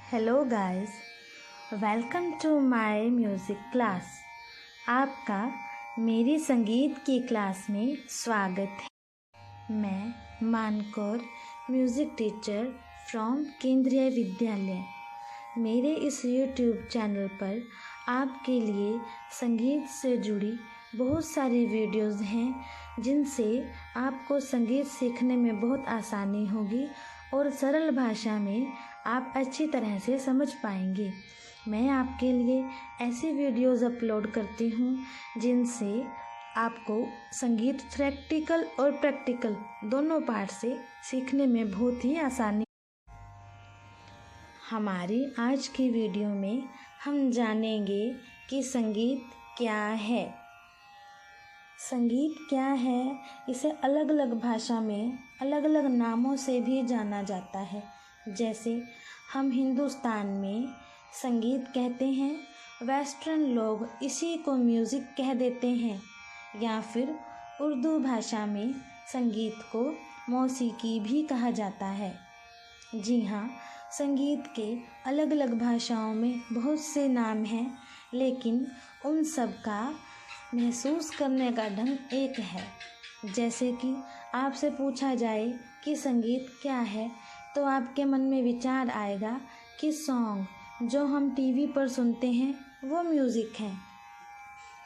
Hello guys, welcome to my music class. आपका मेरी संगीत की क्लास में स्वागत है। मैं मानकौर म्यूज़िक टीचर फ्रॉम केंद्रीय विद्यालय। मेरे इस यूट्यूब चैनल पर आपके लिए संगीत से जुड़ी बहुत सारी वीडियोज़ हैं जिनसे आपको संगीत सीखने में बहुत आसानी होगी और सरल भाषा में आप अच्छी तरह से समझ पाएंगे। मैं आपके लिए ऐसी वीडियोज़ अपलोड करती हूँ जिनसे आपको संगीत थ्योरेटिकल और प्रैक्टिकल दोनों पार्ट से सीखने में बहुत ही आसानी। हमारी आज की वीडियो में हम जानेंगे कि संगीत क्या है। संगीत क्या है, इसे अलग अलग भाषा में अलग अलग नामों से भी जाना जाता है। जैसे हम हिंदुस्तान में संगीत कहते हैं, वेस्टर्न लोग इसी को म्यूज़िक कह देते हैं, या फिर उर्दू भाषा में संगीत को मौसीकी भी कहा जाता है। जी हाँ, संगीत के अलग अलग भाषाओं में बहुत से नाम हैं, लेकिन उन सब का महसूस करने का ढंग एक है। जैसे कि आपसे पूछा जाए कि संगीत क्या है, तो आपके मन में विचार आएगा कि सॉन्ग जो हम टीवी पर सुनते हैं वो म्यूज़िक है।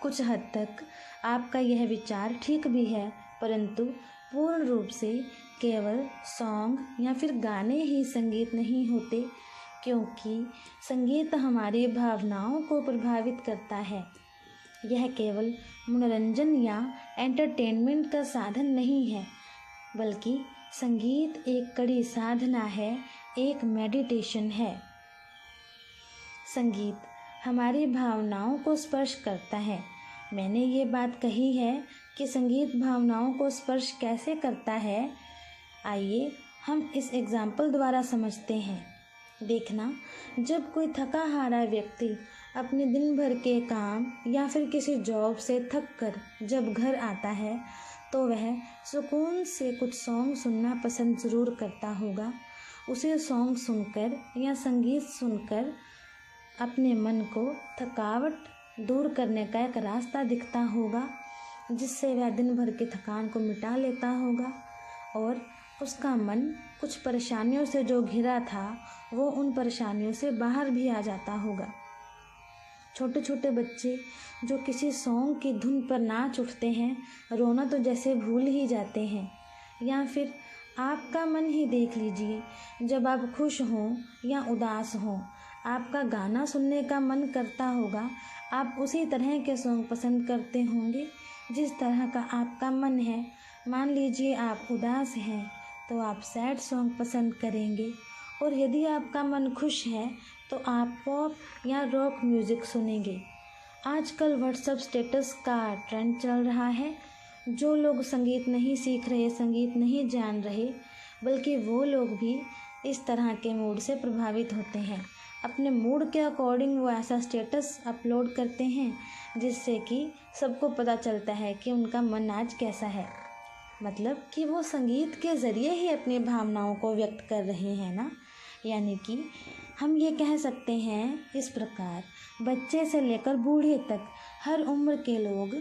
कुछ हद तक आपका यह विचार ठीक भी है, परंतु पूर्ण रूप से केवल सॉन्ग या फिर गाने ही संगीत नहीं होते, क्योंकि संगीत हमारी भावनाओं को प्रभावित करता है। यह केवल मनोरंजन या एंटरटेनमेंट का साधन नहीं है, बल्कि संगीत एक कड़ी साधना है, एक मेडिटेशन है। संगीत हमारी भावनाओं को स्पर्श करता है। मैंने ये बात कही है कि संगीत भावनाओं को स्पर्श कैसे करता है। आइए हम इस एग्जाम्पल द्वारा समझते हैं। देखना, जब कोई थका हारा व्यक्ति अपने दिन भर के काम या फिर किसी जॉब से थक कर जब घर आता है, तो वह सुकून से कुछ सॉन्ग सुनना पसंद ज़रूर करता होगा। उसे सॉन्ग सुनकर या संगीत सुनकर अपने मन को थकावट दूर करने का एक रास्ता दिखता होगा, जिससे वह दिन भर की थकान को मिटा लेता होगा और उसका मन कुछ परेशानियों से जो घिरा था, वो उन परेशानियों से बाहर भी आ जाता होगा। छोटे छोटे बच्चे जो किसी सॉन्ग की धुन पर नाच उठते हैं, रोना तो जैसे भूल ही जाते हैं। या फिर आपका मन ही देख लीजिए, जब आप खुश हों या उदास हों, आपका गाना सुनने का मन करता होगा। आप उसी तरह के सॉन्ग पसंद करते होंगे जिस तरह का आपका मन है। मान लीजिए आप उदास हैं तो आप सैड सॉन्ग पसंद करेंगे, और यदि आपका मन खुश है तो आप पॉप या रॉक म्यूज़िक सुनेंगे। आजकल व्हाट्सएप स्टेटस का ट्रेंड चल रहा है। जो लोग संगीत नहीं सीख रहे, संगीत नहीं जान रहे, बल्कि वो लोग भी इस तरह के मूड से प्रभावित होते हैं। अपने मूड के अकॉर्डिंग वो ऐसा स्टेटस अपलोड करते हैं जिससे कि सबको पता चलता है कि उनका मन आज कैसा है। मतलब कि वो संगीत के ज़रिए ही अपनी भावनाओं को व्यक्त कर रहे हैं ना। यानी कि हम ये कह सकते हैं इस प्रकार, बच्चे से लेकर बूढ़े तक हर उम्र के लोग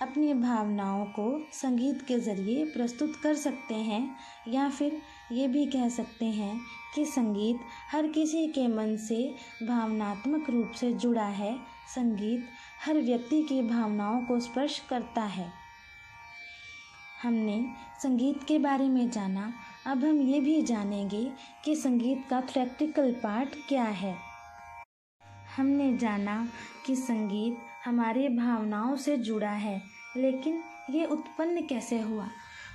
अपनी भावनाओं को संगीत के ज़रिए प्रस्तुत कर सकते हैं। या फिर ये भी कह सकते हैं कि संगीत हर किसी के मन से भावनात्मक रूप से जुड़ा है। संगीत हर व्यक्ति की भावनाओं को स्पर्श करता है। हमने संगीत के बारे में जाना, अब हम ये भी जानेंगे कि संगीत का प्रैक्टिकल पार्ट क्या है। हमने जाना कि संगीत हमारी भावनाओं से जुड़ा है, लेकिन ये उत्पन्न कैसे हुआ।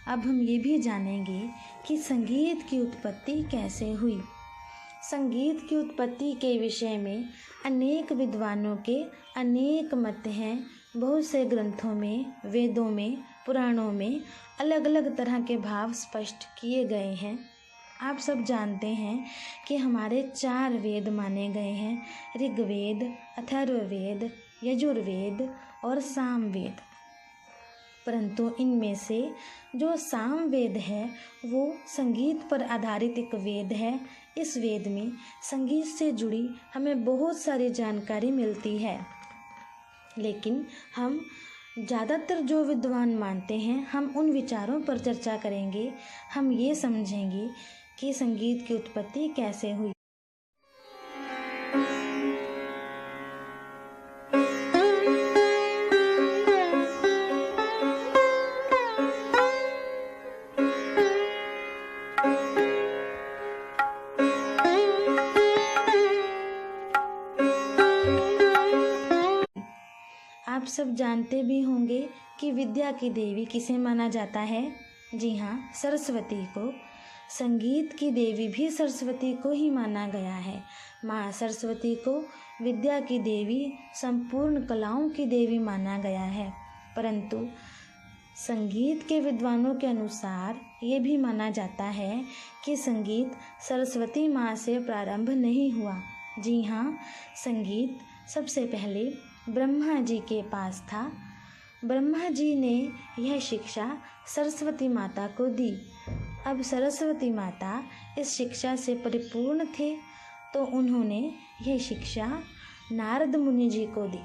अब हम ये भी जानेंगे कि संगीत की उत्पत्ति कैसे हुई। संगीत की उत्पत्ति के विषय में अनेक विद्वानों के अनेक मत हैं। बहुत से ग्रंथों में, वेदों में, पुराणों में अलग अलग तरह के भाव स्पष्ट किए गए हैं। आप सब जानते हैं कि हमारे 4 वेद माने गए हैं: ऋग्वेद, अथर्ववेद, यजुर्वेद और सामवेद। परंतु इनमें से जो सामवेद है वो संगीत पर आधारित एक वेद है। इस वेद में संगीत से जुड़ी हमें बहुत सारी जानकारी मिलती है, लेकिन हम ज़्यादातर जो विद्वान मानते हैं हम उन विचारों पर चर्चा करेंगे। हम ये समझेंगे कि संगीत की उत्पत्ति कैसे हुई। आप सब जानते भी होंगे कि विद्या की देवी किसे माना जाता है। जी हाँ, सरस्वती को। संगीत की देवी भी सरस्वती को ही माना गया है। माँ सरस्वती को विद्या की देवी, संपूर्ण कलाओं की देवी माना गया है। परंतु संगीत के विद्वानों के अनुसार ये भी माना जाता है कि संगीत सरस्वती माँ से प्रारंभ नहीं हुआ। जी हाँ, संगीत सबसे पहले ब्रह्मा जी के पास था। ब्रह्मा जी ने यह शिक्षा सरस्वती माता को दी। अब सरस्वती माता इस शिक्षा से परिपूर्ण थे तो उन्होंने यह शिक्षा नारद मुनि जी को दी।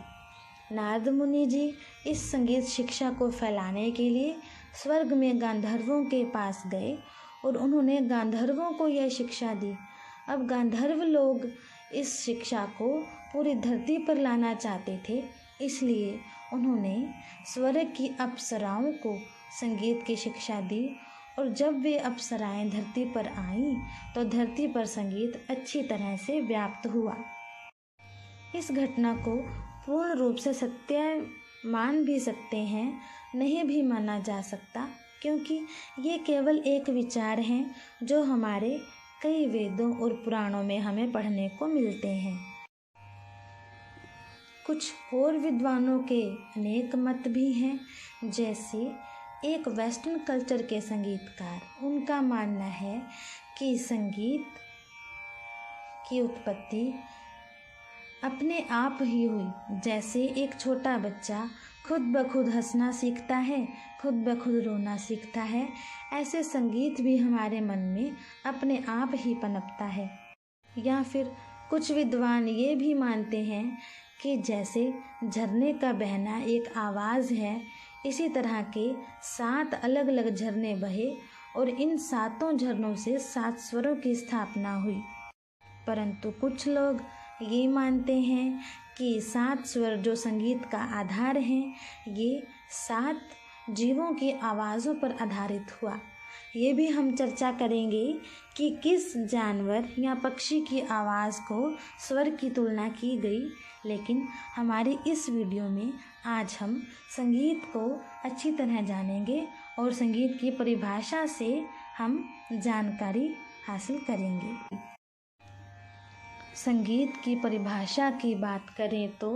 नारद मुनि जी इस संगीत शिक्षा को फैलाने के लिए स्वर्ग में गांधर्वों के पास गए और उन्होंने गांधर्वों को यह शिक्षा दी। अब गांधर्व लोग इस शिक्षा को पूरी धरती पर लाना चाहते थे, इसलिए उन्होंने स्वर्ग की अप्सराओं को संगीत की शिक्षा दी और जब वे अप्सराएं धरती पर आईं तो धरती पर संगीत अच्छी तरह से व्याप्त हुआ। इस घटना को पूर्ण रूप से सत्य मान भी सकते हैं, नहीं भी माना जा सकता, क्योंकि ये केवल एक विचार हैं जो हमारे कई वेदों और पुराणों में हमें पढ़ने को मिलते हैं। कुछ और विद्वानों के अनेक मत भी हैं, जैसे एक वेस्टर्न कल्चर के संगीतकार, उनका मानना है कि संगीत की उत्पत्ति अपने आप ही हुई। जैसे एक छोटा बच्चा खुद ब खुद हंसना सीखता है, खुद ब खुद रोना सीखता है, ऐसे संगीत भी हमारे मन में अपने आप ही पनपता है। या फिर कुछ विद्वान ये भी मानते हैं कि जैसे झरने का बहना एक आवाज़ है, इसी तरह के 7 अलग अलग झरने बहे और इन 7 झरनों से 7 स्वरों की स्थापना हुई। परंतु कुछ लोग ये मानते हैं कि 7 स्वर जो संगीत का आधार हैं, ये 7 जीवों की आवाज़ों पर आधारित हुआ। ये भी हम चर्चा करेंगे कि किस जानवर या पक्षी की आवाज़ को स्वर की तुलना की गई, लेकिन हमारी इस वीडियो में आज हम संगीत को अच्छी तरह जानेंगे और संगीत की परिभाषा से हम जानकारी हासिल करेंगे। संगीत की परिभाषा की बात करें तो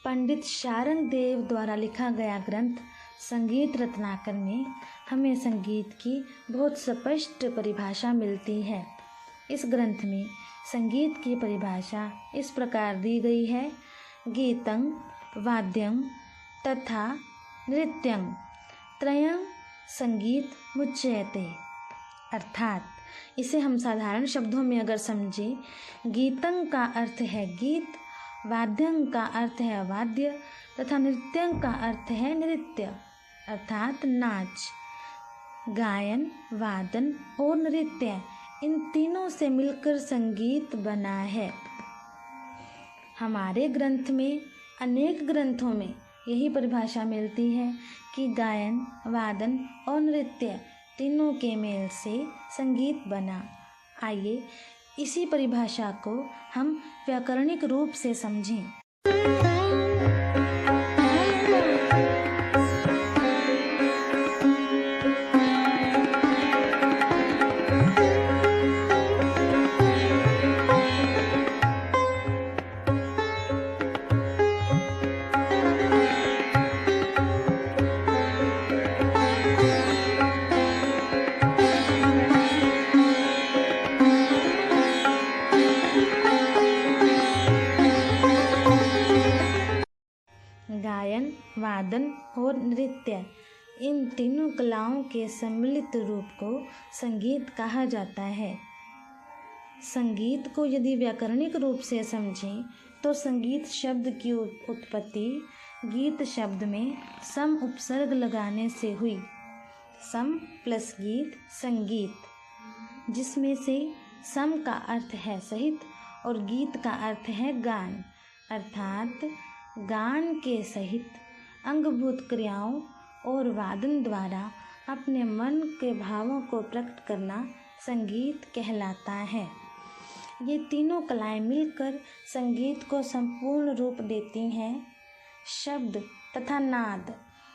पंडित शारंग देव द्वारा लिखा गया ग्रंथ संगीत रत्नाकर में हमें संगीत की बहुत स्पष्ट परिभाषा मिलती है। इस ग्रंथ में संगीत की परिभाषा इस प्रकार दी गई है: गीतं वाद्यं तथा नृत्यं त्रयं संगीत मुच्यते। अर्थात इसे हम साधारण शब्दों में अगर समझें, गीतं का अर्थ है गीत, वाद्यं का अर्थ है वाद्य तथा नृत्यं का अर्थ है नृत्य अर्थात नाच। गायन, वादन और नृत्य, इन तीनों से मिलकर संगीत बना है। हमारे ग्रंथ में, अनेक ग्रंथों में यही परिभाषा मिलती है कि गायन, वादन और नृत्य तीनों के मेल से संगीत बना। आइए इसी परिभाषा को हम व्याकरणिक रूप से समझें। गायन, वादन और नृत्य इन तीनों कलाओं के सम्मिलित रूप को संगीत कहा जाता है। संगीत को यदि व्याकरणिक रूप से समझें तो संगीत शब्द की उत्पत्ति गीत शब्द में सम उपसर्ग लगाने से हुई। सम प्लस गीत संगीत, जिसमें से सम का अर्थ है सहित और गीत का अर्थ है गान, अर्थात गान के सहित अंगभूत क्रियाओं और वादन द्वारा अपने मन के भावों को प्रकट करना संगीत कहलाता है। ये तीनों कलाएं मिलकर संगीत को संपूर्ण रूप देती हैं। शब्द तथा नाद,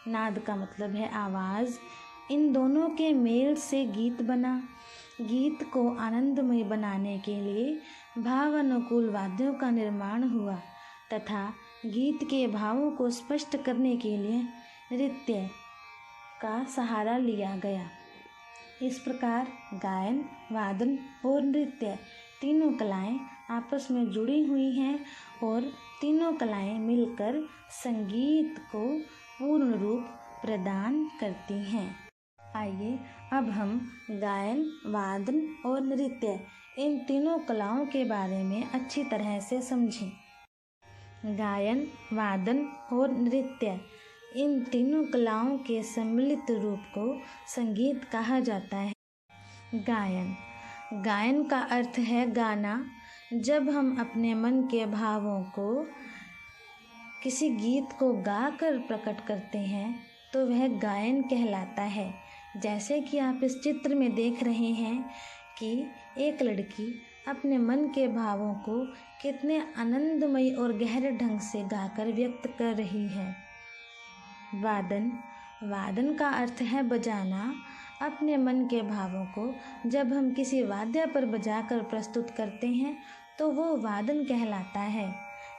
नाद का मतलब है आवाज़, इन दोनों के मेल से गीत बना। गीत को आनंदमय बनाने के लिए भाव अनुकूल वाद्यों का निर्माण हुआ तथा गीत के भावों को स्पष्ट करने के लिए नृत्य का सहारा लिया गया। इस प्रकार गायन, वादन और नृत्य तीनों कलाएं आपस में जुड़ी हुई हैं और तीनों कलाएं मिलकर संगीत को पूर्ण रूप प्रदान करती हैं। आइए अब हम गायन, वादन और नृत्य इन तीनों कलाओं के बारे में अच्छी तरह से समझें। गायन, वादन और नृत्य इन तीनों कलाओं के सम्मिलित रूप को संगीत कहा जाता है। गायन, गायन का अर्थ है गाना। जब हम अपने मन के भावों को किसी गीत को गाकर प्रकट करते हैं तो वह गायन कहलाता है। जैसे कि आप इस चित्र में देख रहे हैं कि एक लड़की अपने मन के भावों को कितने आनंदमय और गहरे ढंग से गाकर व्यक्त कर रही है। वादन, वादन का अर्थ है बजाना। अपने मन के भावों को जब हम किसी वाद्य पर बजाकर प्रस्तुत करते हैं तो वो वादन कहलाता है।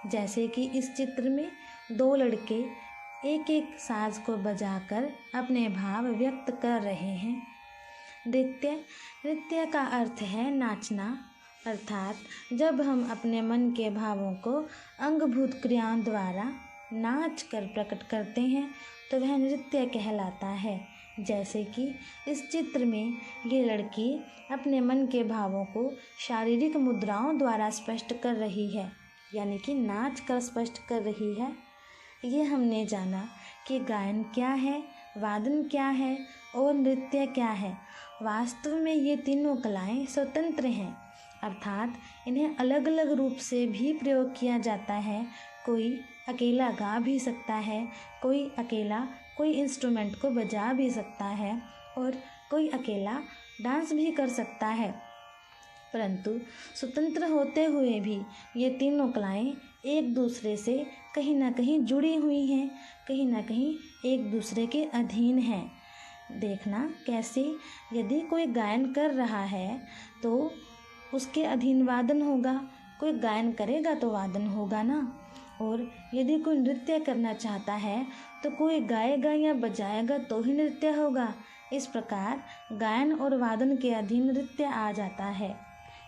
जैसे कि इस चित्र में दो लड़के एक एक साज को बजाकर अपने भाव व्यक्त कर रहे हैं। नृत्य, नृत्य का अर्थ है नाचना, अर्थात जब हम अपने मन के भावों को अंगभूत क्रियाओं द्वारा नाच कर प्रकट करते हैं तो वह नृत्य कहलाता है। जैसे कि इस चित्र में ये लड़की अपने मन के भावों को शारीरिक मुद्राओं द्वारा स्पष्ट कर रही है, यानी कि नाच कर स्पष्ट कर रही है। ये हमने जाना कि गायन क्या है, वादन क्या है और नृत्य क्या है। वास्तव में ये तीनों कलाएं स्वतंत्र हैं, अर्थात इन्हें अलग अलग रूप से भी प्रयोग किया जाता है। कोई अकेला गा भी सकता है, कोई अकेला कोई इंस्ट्रूमेंट को बजा भी सकता है और कोई अकेला डांस भी कर सकता है। परंतु स्वतंत्र होते हुए भी ये तीनों कलाएं एक दूसरे से कहीं ना कहीं जुड़ी हुई हैं, कहीं ना कहीं एक दूसरे के अधीन हैं। देखना कैसे, यदि कोई गायन कर रहा है तो उसके अधीन वादन होगा, कोई गायन करेगा तो वादन होगा ना। और यदि कोई नृत्य करना चाहता है तो कोई गाएगा या बजाएगा तो ही नृत्य होगा। इस प्रकार गायन और वादन के अधीन नृत्य आ जाता है।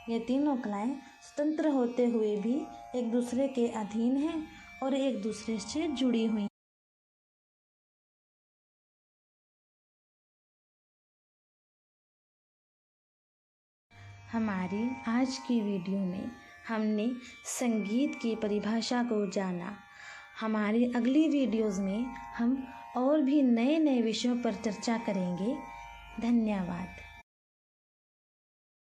ये तीनों कलाएं स्वतंत्र होते हुए भी एक दूसरे के अधीन हैं और एक दूसरे से जुड़ी हुई। हमारी आज की वीडियो में हमने संगीत की परिभाषा को जाना। हमारी अगली वीडियोज़ में हम और भी नए नए विषयों पर चर्चा करेंगे। धन्यवाद।